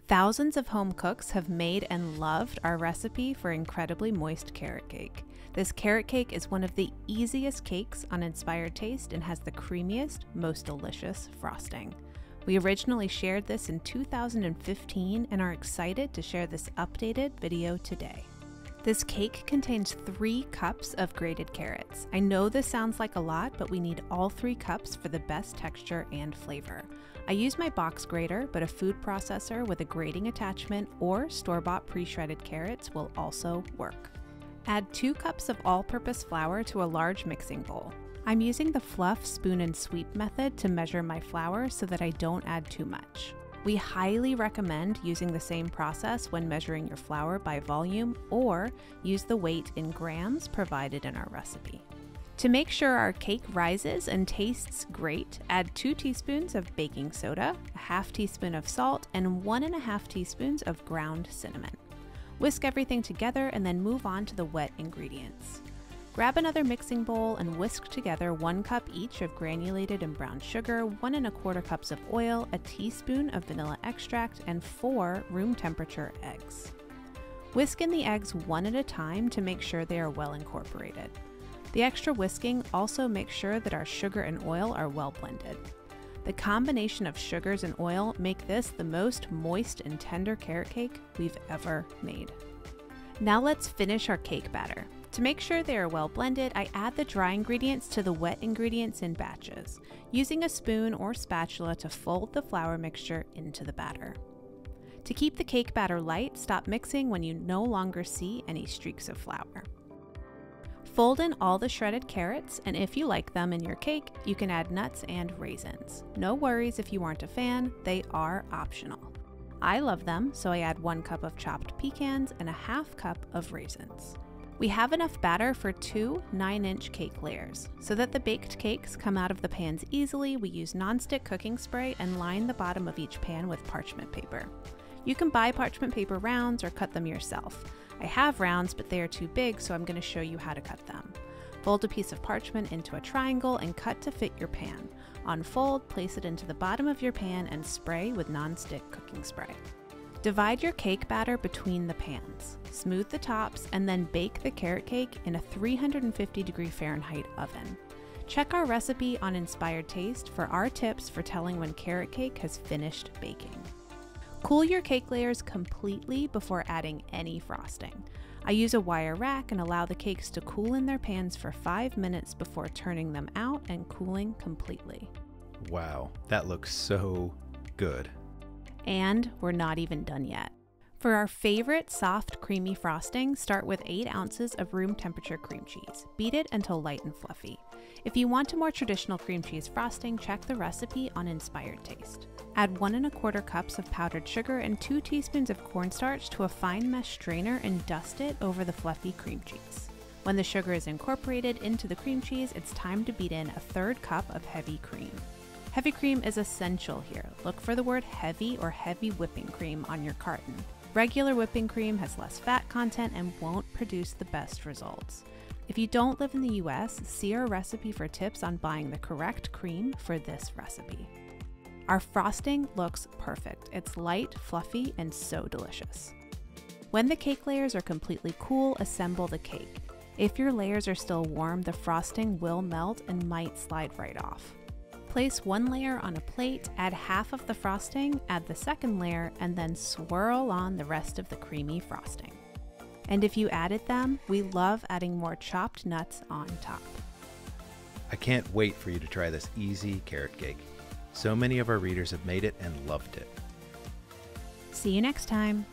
Thousands of home cooks have made and loved our recipe for incredibly moist carrot cake. This carrot cake is one of the easiest cakes on Inspired Taste and has the creamiest, most delicious frosting. We originally shared this in 2015 and are excited to share this updated video today. This cake contains 3 cups of grated carrots. I know this sounds like a lot, but we need all 3 cups for the best texture and flavor. I use my box grater, but a food processor with a grating attachment or store-bought pre-shredded carrots will also work. Add 2 cups of all-purpose flour to a large mixing bowl. I'm using the fluff, spoon, and sweep method to measure my flour so that I don't add too much. We highly recommend using the same process when measuring your flour by volume, or use the weight in grams provided in our recipe. To make sure our cake rises and tastes great, add 2 teaspoons of baking soda, a half teaspoon of salt, and 1.5 teaspoons of ground cinnamon. Whisk everything together and then move on to the wet ingredients. Grab another mixing bowl and whisk together 1 cup each of granulated and brown sugar, 1.25 cups of oil, a teaspoon of vanilla extract, and 4 room temperature eggs. Whisk in the eggs one at a time to make sure they are well incorporated. The extra whisking also makes sure that our sugar and oil are well blended. The combination of sugars and oil make this the most moist and tender carrot cake we've ever made. Now let's finish our cake batter. To make sure they are well blended, I add the dry ingredients to the wet ingredients in batches, using a spoon or spatula to fold the flour mixture into the batter. To keep the cake batter light, stop mixing when you no longer see any streaks of flour. Fold in all the shredded carrots, and if you like them in your cake, you can add nuts and raisins. No worries if you aren't a fan, they are optional. I love them, so I add 1 cup of chopped pecans and a half cup of raisins. We have enough batter for 2 9-inch cake layers. So that the baked cakes come out of the pans easily, we use nonstick cooking spray and line the bottom of each pan with parchment paper. You can buy parchment paper rounds or cut them yourself. I have rounds, but they are too big, so I'm going to show you how to cut them. Fold a piece of parchment into a triangle and cut to fit your pan. Unfold, place it into the bottom of your pan, and spray with nonstick cooking spray. Divide your cake batter between the pans. Smooth the tops and then bake the carrot cake in a 350-degree Fahrenheit oven. Check our recipe on Inspired Taste for our tips for telling when carrot cake has finished baking. Cool your cake layers completely before adding any frosting. I use a wire rack and allow the cakes to cool in their pans for 5 minutes before turning them out and cooling completely. Wow, that looks so good. And we're not even done yet. For our favorite soft, creamy frosting, start with 8 ounces of room temperature cream cheese. Beat it until light and fluffy. If you want a more traditional cream cheese frosting, check the recipe on Inspired Taste. Add 1.25 cups of powdered sugar and 2 teaspoons of cornstarch to a fine mesh strainer and dust it over the fluffy cream cheese. When the sugar is incorporated into the cream cheese, it's time to beat in a 1/3 cup of heavy cream. Heavy cream is essential here. Look for the word heavy or heavy whipping cream on your carton. Regular whipping cream has less fat content and won't produce the best results. If you don't live in the US, see our recipe for tips on buying the correct cream for this recipe. Our frosting looks perfect. It's light, fluffy, and so delicious. When the cake layers are completely cool, assemble the cake. If your layers are still warm, the frosting will melt and might slide right off. Place 1 layer on a plate, add half of the frosting, add the second layer, and then swirl on the rest of the creamy frosting. And if you added them, we love adding more chopped nuts on top. I can't wait for you to try this easy carrot cake. So many of our readers have made it and loved it. See you next time.